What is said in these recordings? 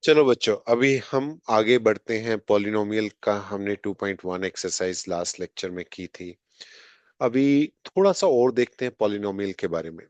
चलो बच्चों, अभी हम आगे बढ़ते हैं। पॉलिनोमियल का हमने 2.1 एक्सरसाइज लास्ट लेक्चर में की थी। अभी थोड़ा सा और देखते हैं पॉलिनोमियल के बारे में।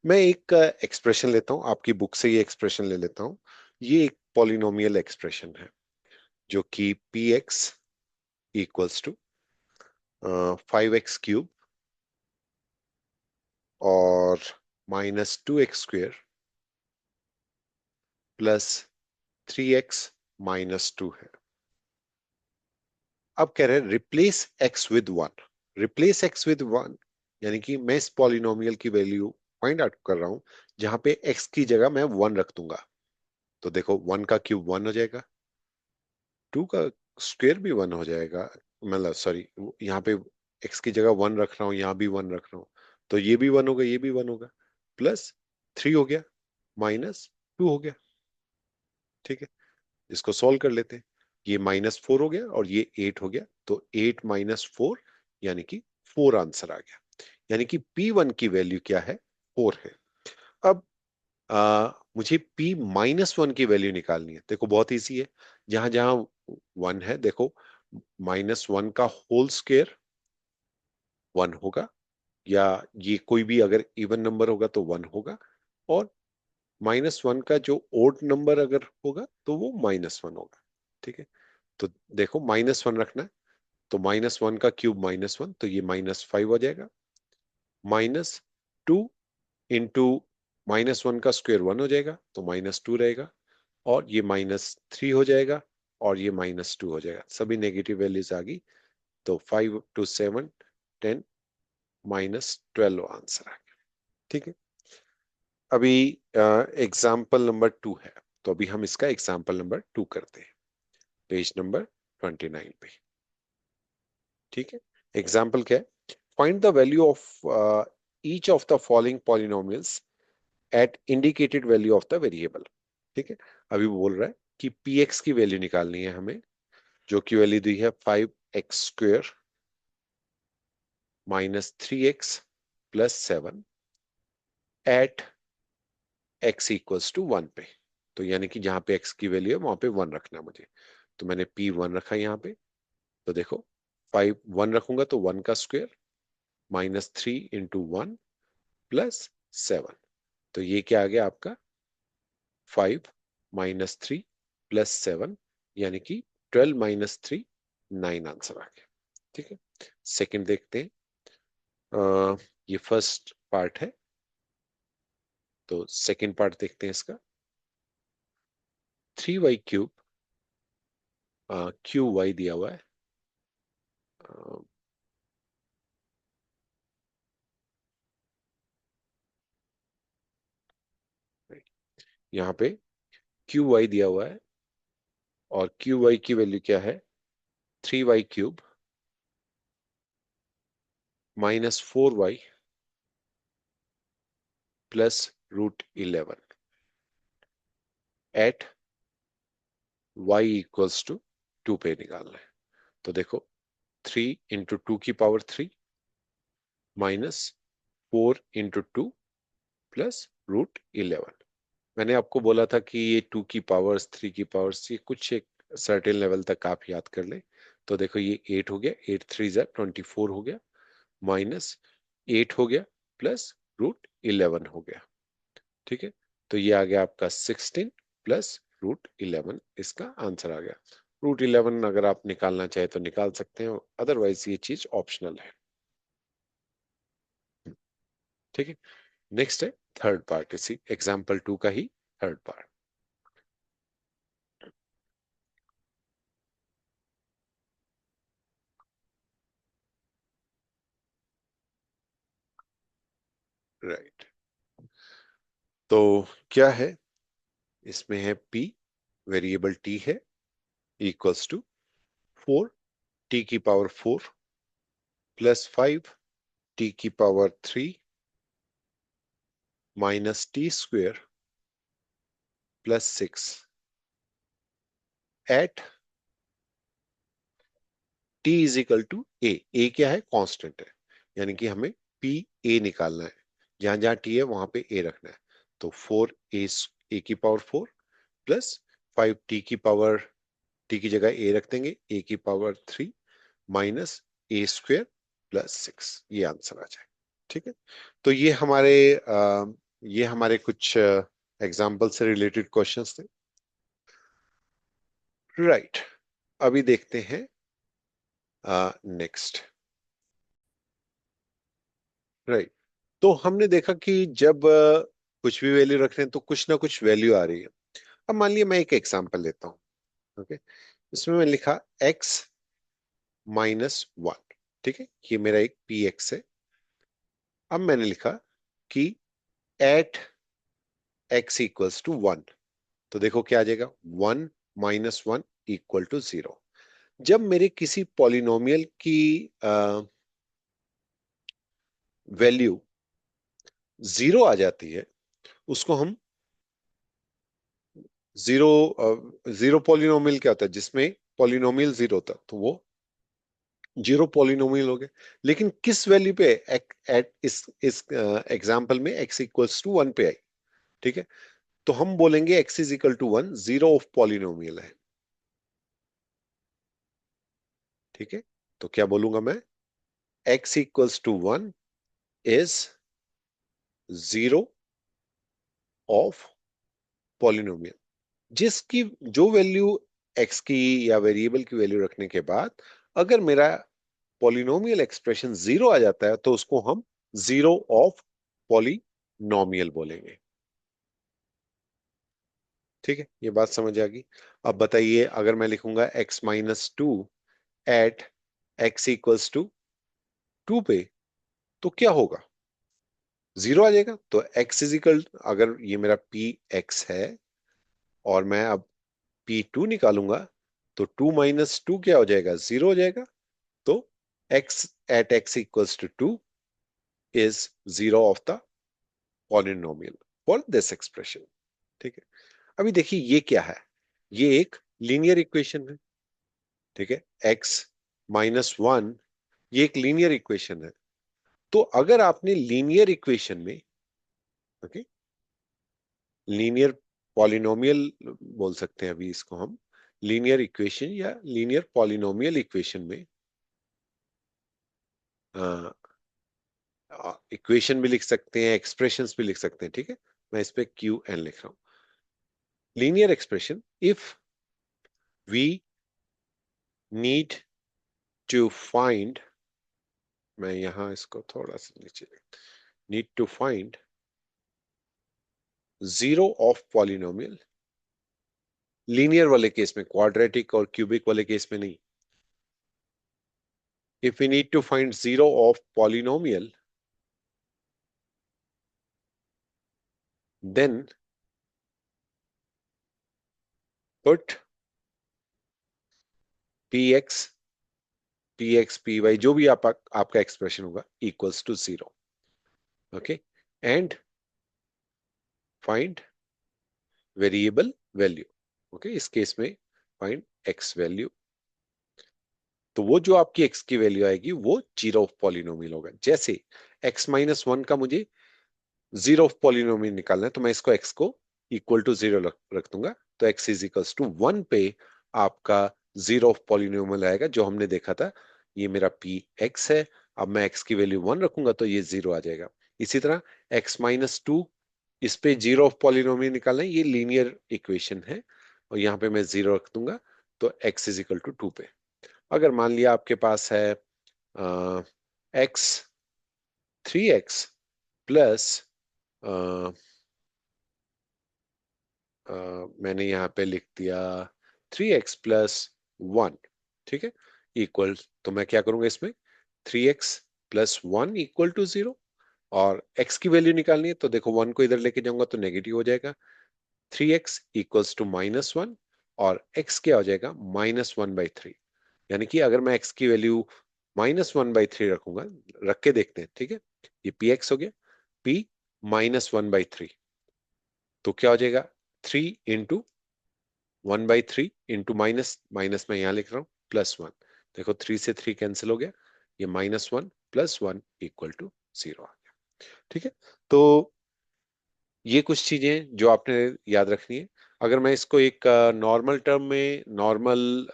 मैं एक एक्सप्रेशन लेता हूँ, आपकी बुक से ये एक्सप्रेशन ले लेता हूँ। ये एक पॉलिनोमियल एक्सप्रेशन है जो कि P x equals to 5x³ और -2x² प्लस 3x-2 है। अब कह रहे हैं replace x with 1। Replace x with 1 यानी कि मैं इस पॉलिनोमियल की वैल्यू फाइंड आउट कर रहा हूं जहां पे x की जगह मैं 1 रख दूंगा। तो देखो 1 का क्यूब 1 हो जाएगा, 2 का स्क्वायर भी 1 हो जाएगा। मतलब सॉरी, यहाँ पे x की जगह 1 रख रहा हूँ, यहाँ भी 1 रख रहा हूँ, तो ये भी 1 होगा, ये भी 1 होगा। प्लस 3 हो गया, -2 हो गया। ठीक है, इसको सॉल्व कर लेते हैं। ये -4 हो गया और ये 8 हो गया, तो 8 - 4 यानी कि 4 आंसर आ गया। यानी कि P1 की वैल्यू क्या है? 4 है। अब मुझे P-1 की वैल्यू निकालनी है। देखो बहुत इजी है, जहां जहां 1 है देखो, -1 का होल स्क्वायर 1 होगा, या ये कोई भी अगर इवन नंबर होगा तो 1 होगा, और -1 का जो ओड नंबर अगर होगा तो वो -1 होगा। ठीक है, तो देखो -1 रखना है, तो -1 का क्यूब -1, तो ये -5 हो जाएगा। -2 इंटू -1 का स्क्वायर 1 हो जाएगा, तो -2 रहेगा। और ये -3 हो जाएगा, और ये -2 हो जाएगा। सभी नेगेटिव वैल्यूज आ गई, तो 5 to 7 10 -12 आंसर आ गया। ठीक है, अभी एग्जाम्पल नंबर 2 है, तो अभी हम इसका एग्जाम्पल नंबर 2 करते हैं, पेज नंबर 29 पे। ठीक है, एग्जाम्पल क्या है? Find the value of each of the following polynomials at indicated value of the variable. ठीक है, अभी वो बोल रहा है कि पी एक्स की वैल्यू निकालनी है हमें, जो की वैल्यू दी है 5x² -3x+7 एट x=1 पे। तो यानी कि जहां पे x की वैल्यू है वहां पे 1 रखना है मुझे। तो मैंने P1 रखा यहाँ पे। तो देखो 1 रखूंगा तो 1 का स्क्वायर -3 × 1 + 7, तो ये क्या आ गया आपका? 5 - 3 + 7 यानी कि 12 - 3 9 आंसर आ गया। ठीक है, सेकंड देखते हैं। ये फर्स्ट पार्ट है, तो सेकंड पार्ट देखते हैं इसका। 3y³ QY दिया हुआ है। अ, यहाँ पे QY दिया हुआ है, और QY की वैल्यू क्या है? 3y³ -4y +√11 एट y=2 पे निकालना है। तो देखो 3 × 2 की पावर 3 -4 × 2 +√11। मैंने आपको बोला था कि ये 2 की पावर्स 3 की पावर्स, ये कुछ एक सर्टेन लेवल तक आप याद कर ले। तो देखो ये 8 हो गया, 8 3 = 24 हो गया, -8 हो गया, +√11 हो गया। ठीक है, तो ये आ गया आपका 16 +√11, इसका आंसर आ गया। √11 अगर आप निकालना चाहे तो निकाल सकते हैं, अदरवाइज ये चीज ऑप्शनल है। ठीक है, नेक्स्ट है थर्ड पार्ट, इसी एग्जाम्पल 2 का ही थर्ड पार्ट। राइट, तो क्या है इसमें? है P, वेरिएबल T है, equals to 4 T⁴ +5 T⁴ -T² +6 at T = A। क्या है? कांस्टेंट है, यानी कि हमें PA निकालना है। जहां जहां T है वहां पे A रखना है। तो 4A⁴ +5 5t की पावर, t की जगह a रख देंगे, a की पावर 3 माइनस ए स्क्वेयर प्लस 6, ये आंसर आ जाए। ठीक है, तो ये हमारे कुछ एग्जाम्पल से रिलेटेड क्वेश्चंस थे। राइट, अभी देखते हैं नेक्स्ट। राइट, तो हमने देखा कि जब कुछ भी वैल्यू रख रहे हैं तो कुछ ना कुछ वैल्यू आ रही है। अब मान लिया मैं एक एग्जांपल लेता हूँ। ओके, इसमें मैं लिखा x-1। ठीक है, ये मेरा एक पी एक्स है। अब मैंने लिखा कि एट x इक्वल्स टू 1, तो देखो क्या आ जाएगा, 1 - 1 इक्वल टू 0। जब मेरे किसी पॉलिनोमियल की वैल्यू 0 आ जाती है, उसको हम जीरो जीरो पॉलिनोमियल क्या होता है, जिसमें पॉलिनोमियल 0 होता है, तो वो जीरो पॉलिनोमियल हो गया। लेकिन किस वैल्यू पे, एट इस एग्जांपल में x इक्वल्स टू 1 पे आई। ठीक है, तो हम बोलेंगे x is equal to 1, zero of polynomial है। ठीक है, तो क्या बोलूंगा मैं, x equals to 1 is zero of polynomial. जिसकी जो वैल्यू x की या वेरिएबल की वैल्यू रखने के बाद अगर मेरा पॉलिनोमियल एक्सप्रेशन 0 आ जाता है, तो उसको हम जीरो ऑफ पॉलिनोमियल बोलेंगे। ठीक है, ये बात समझ आ गई। अब बताइए, अगर मैं लिखूंगा x-2 eight x equals to 2 पे, तो क्या होगा, 0 आ जाएगा। तो x इज इक्वल, अगर ये मेरा पी एक्स है और मैं अब P2 निकालूंगा, तो 2 - 2 क्या हो जाएगा, 0 हो जाएगा। तो x at x equals to 2 is zero of the polynomial for this expression. ठीक है, अभी देखिए ये क्या है, ये एक लीनियर इक्वेशन है। ठीक है, x-1 ये एक लीनियर इक्वेशन है। तो अगर आपने लीनियर इक्वेशन में, ओके, लीनियर पॉलिनोमियल बोल सकते हैं अभी इसको हम, लीनियर इक्वेशन या लीनियर पॉलिनोमियल इक्वेशन में इक्वेशन भी लिख सकते हैं, एक्सप्रेशंस भी लिख सकते हैं। ठीक है, मैं इस पे क्यू एन लिख रहा हूं, linear expression. If we need to find, मैं यहां इसको थोड़ा सा नीचे, need to find zero of polynomial, linear वाले केस में, क्वाड्रेटिक और क्यूबिक वाले केस में नहीं। If we need to find zero of polynomial, then put P X P Y जो भी आपका एक्सप्रेशन होगा equals to 0। Okay, and find variable value. Okay, इस केस में फाइंड एक्स वैल्यू। तो वो जो आपकी एक्स की वैल्यू आएगी वो जीरो ऑफ पॉलिनोमियल होगा। जैसे x-1 का मुझे जीरो ऑफ पॉलिनोमियल निकालना है, तो मैं इसको x को इक्वल टू 0 रख दूंगा। तो x इज इक्वल्स टू 1 पे आपका जीरो ऑफ पॉलिनोमियल आएगा, जो हमने देखा था। ये मेरा पी एक्स है। अब मैं x की वैल्यू 1 रखूंगा तो ये 0 आ जाएगा। इसी तरह x-2, इस पे जीरो ऑफ पॉलिनोमियल निकालना है, ये लीनियर इक्वेशन है, और यहाँ पे मैं 0 रख दूंगा। तो x इज इक्वल टू 2 पे। अगर मान लिया आपके पास है x 3x प्लस, मैंने यहाँ पे लिख दिया 3x+1। ठीक है, इक्वल, तो मैं क्या करूंगा इसमें, 3x+1 इक्वल टू 0। और x की वैल्यू निकालनी है, तो देखो 1 को इधर लेके जाऊंगा तो नेगेटिव हो जाएगा। 3x इक्वल्स टू -1, और x क्या हो जाएगा, -1/3। यानी कि अगर मैं x की वैल्यू -1/3 रखूंगा, रख के देखते हैं। ठीक है, ये पी एक्स हो गया, p -1/3, तो क्या हो जाएगा, 3 × 1/3 इंटू माइनस माइनस में यहां लिख रहा हूं +1। देखो 3 से 3 कैंसिल हो गया, ये -1 + 1 इक्वल टू 0 आ गया। ठीक है, तो ये कुछ चीजें जो आपने याद रखनी है। अगर मैं इसको एक नॉर्मल टर्म में, नॉर्मल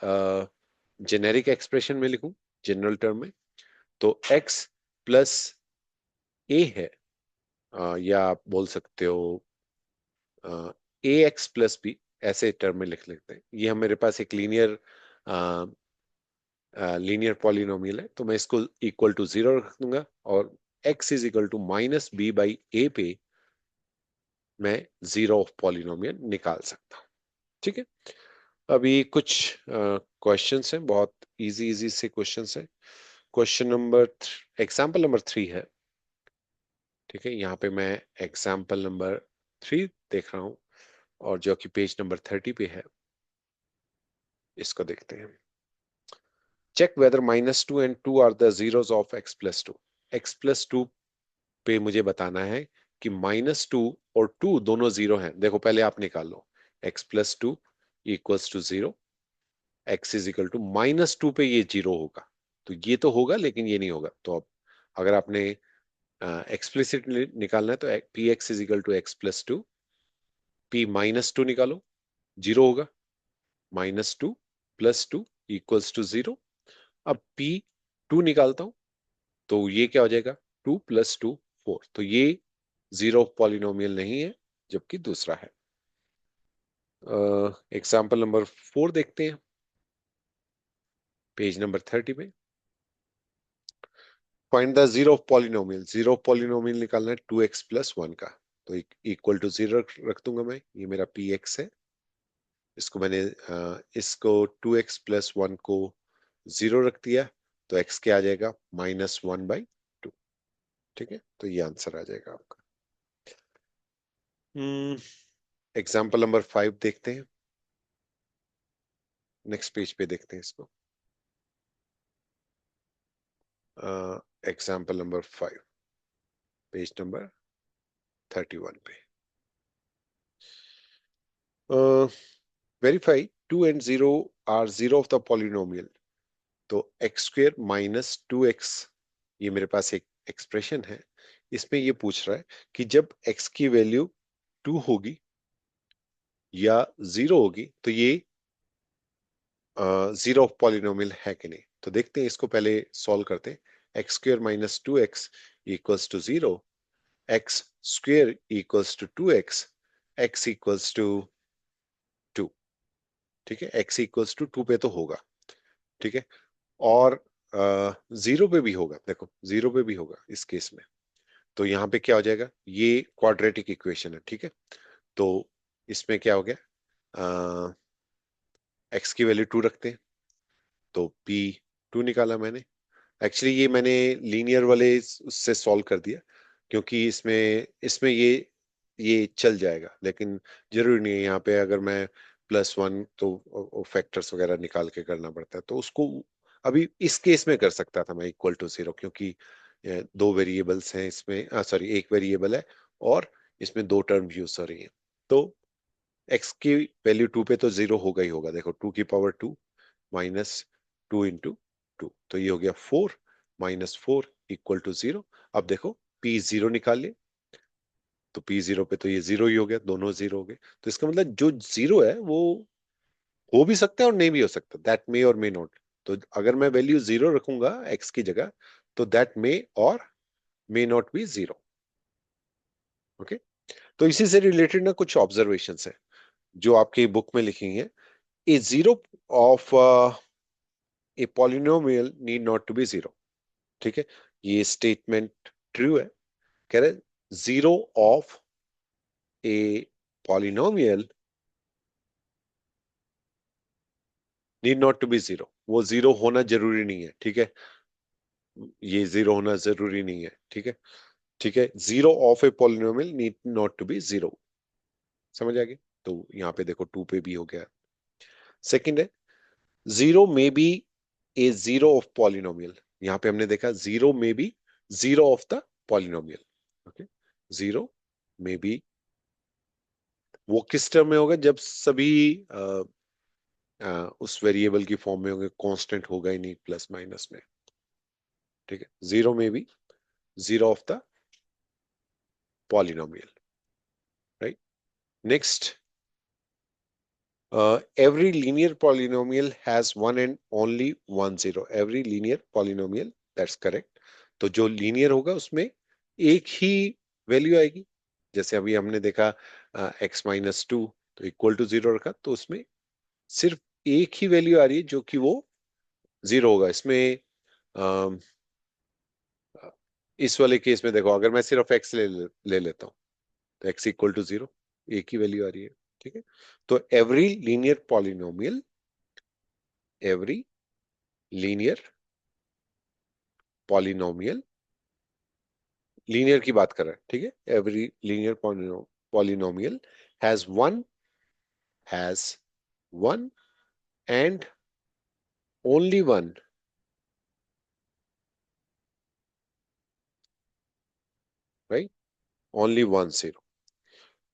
जेनेरिक एक्सप्रेशन में लिखूं, जनरल टर्म में, तो x प्लस ए है, या आप बोल सकते हो ए एक्स प्लस बी, ऐसे टर्म में लिख लेते हैं। ये हम मेरे पास एक लीनियर पॉलिनोमियल है, तो मैं इसको इक्वल टू 0 रख दूंगा, और x is equal to minus B by A पे मैं जीरो ऑफ पॉलिनोमियल निकाल सकता हूँ। ठीक है, अभी कुछ क्वेश्चंस हैं, बहुत इजी इजी से क्वेश्चंस हैं। क्वेश्चन नंबर एग्जाम्पल नंबर 3 है। ठीक है, यहाँ पे मैं एग्जाम्पल नंबर 3 देख रहा हूँ, और जो कि पेज नंबर 30 पे है, इसको देखते हैं। Check whether -2 and 2 are the zeros of x plus two. x plus two पे मुझे बताना है कि -2 और 2 दोनों जीरो हैं। देखो पहले आप निकाल लो, x plus two equals to 0, x is equal to -2 पे ये जीरो होगा, तो ये तो होगा लेकिन ये नहीं होगा। तो अब अगर आपने एक्सप्लिसिट निकालना है तो P X is equal to X plus two, P -2 निकालो, जीरो होगा, -2 प्लस टू इक्वल्स टू 0। अब पी टू निकालता हूं, तो ये क्या हो जाएगा, 2 प्लस टू 4, तो ये जीरो पॉलिनोमियल नहीं है, जबकि दूसरा है। एग्जाम्पल नंबर 4 देखते हैं, पेज नंबर 30 पे। Find the zero of polynomial, zero of polynomial निकालना है 2x प्लस 1 का, तो इक्वल टू 0 रख दूंगा मैं, ये मेरा पी एक्स है। इसको मैंने इसको 2x प्लस 1 को 0 रख दिया, तो x क्या आ जाएगा, -1/2। ठीक है, तो ये आंसर आ जाएगा आपका। एग्जाम्पल नंबर 5 देखते हैं, नेक्स्ट पेज पे देखते हैं इसको। एग्जाम्पल नंबर 5, पेज नंबर 31 पे। Verify 2 and 0 are zero of the polynomial, तो एक्स स्क्वेयर -2x, ये मेरे पास एक एक्सप्रेशन है। इसमें ये पूछ रहा है कि जब x की वैल्यू 2 होगी या 0 होगी, तो ये जीरो ऑफ पॉलिनोमियल है कि नहीं। तो देखते हैं, इसको पहले सॉल्व करते हैं। X square -2x equals to 0, X square equals to 2x, x equals to 2। ठीक है, x इक्वल्स टू 2 पे तो होगा। ठीक है, और जीरो पे भी होगा, देखो जीरो पे भी होगा इस केस में। तो यहाँ पे क्या हो जाएगा, ये क्वाड्रेटिक इक्वेशन है। ठीक है, तो इसमें क्या हो गया, एक्स की वैल्यू 2 रखते हैं, तो पी 2 निकाला मैंने। एक्चुअली ये मैंने लीनियर वाले उससे सॉल्व कर दिया, क्योंकि इसमें इसमें ये चल जाएगा, लेकिन जरूरी नहीं है। यहाँ पे अगर मैं +1 तो फैक्टर्स वगैरह निकाल के करना पड़ता है, तो उसको अभी इस केस में कर सकता था मैं इक्वल टू 0, क्योंकि दो वेरिएबल्स हैं इसमें, सॉरी एक वेरिएबल है, और इसमें दो टर्म यूज हो रही है। तो एक्स की वैल्यू 2 पे तो 0 होगा ही होगा। देखो 2 की पावर 2 -2 × 2, तो ये हो गया 4, -4 इक्वल टू 0। अब देखो पी 0 निकाल लिए, तो पी 0 पे तो ये 0 ही हो गया, दोनों 0 हो गए। तो इसका मतलब जो 0 है वो हो भी सकता है और नहीं भी हो सकता, दैट मे और मे नॉट। तो अगर मैं वैल्यू 0 रखूंगा एक्स की जगह, तो दैट मे और मे नॉट बी 0। ओके, तो इसी से रिलेटेड ना कुछ ऑब्जर्वेशंस है जो आपकी बुक में लिखी है। A zero of a polynomial need not to be 0। ठीक है, ये स्टेटमेंट ट्रू है। कह रहे zero of a polynomial need not to be 0, वो 0 होना जरूरी नहीं है। ठीक है, ये 0 होना जरूरी नहीं है। ठीक है, ठीक है, zero of a polynomial need not to be 0। समझ आ गई, तो यहाँ पे देखो 2 पे भी हो गया। सेकंड है, 0 may be a zero of polynomial. यहाँ पे हमने देखा 0 may be zero of the polynomial. Okay, 0 may B वो किस टर्म में होगा, जब सभी उस वेरिएबल की फॉर्म में होंगे, कांस्टेंट होगा ही नहीं प्लस माइनस में। ठीक है, 0 में भी zero of the polynomial, right. Next, Every linear polynomial has one and only one zero. Every linear polynomial, that's correct. तो जो लीनियर होगा उसमें एक ही वैल्यू आएगी। जैसे अभी हमने देखा x-2 तो इक्वल टू जीरो रखा, तो उसमें सिर्फ एक ही वैल्यू आ रही है जो कि वो जीरो होगा। इसमें अम, इस वाले केस में देखो, अगर मैं सिर्फ x ले लेता हूँ तो x इक्वल टू जीरो, एक ही वैल्यू आ रही है। ठीक है, तो एवरी लीनियर पॉलिनोमियल, लीनियर की बात कर रहा है, ठीक है, every linear polynomial has has one and only one, right, only one zero.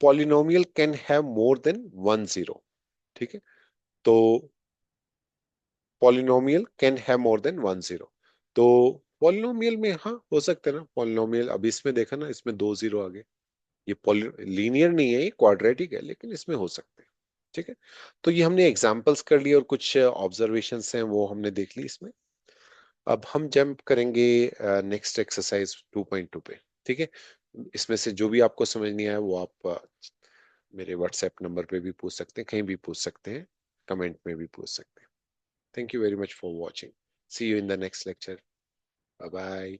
Polynomial can have more than one zero. ठीक है, तो polynomial can have more than one zero. तो पॉलिनोमियल में हाँ हो सकता है ना, पॉलिनोमियल अब इसमें देखा ना, इसमें दो जीरो आ गए। ये पॉली लीनियर नहीं है, ये क्वाड्रेटिक है, लेकिन इसमें हो सकते हैं। ठीक है, तो ये हमने एग्जांपल्स कर लिए और कुछ ऑब्जर्वेशंस हैं वो हमने देख ली इसमें। अब हम जंप करेंगे नेक्स्ट एक्सरसाइज 2.2 पे। ठीक है, इसमें से जो भी आपको समझ नहीं आया वो आप मेरे व्हाट्सएप नंबर पे भी पूछ सकते हैं, कहीं भी पूछ सकते हैं, कमेंट में भी पूछ सकते हैं। Thank you very much for watching. See you in the next lecture. Bye bye.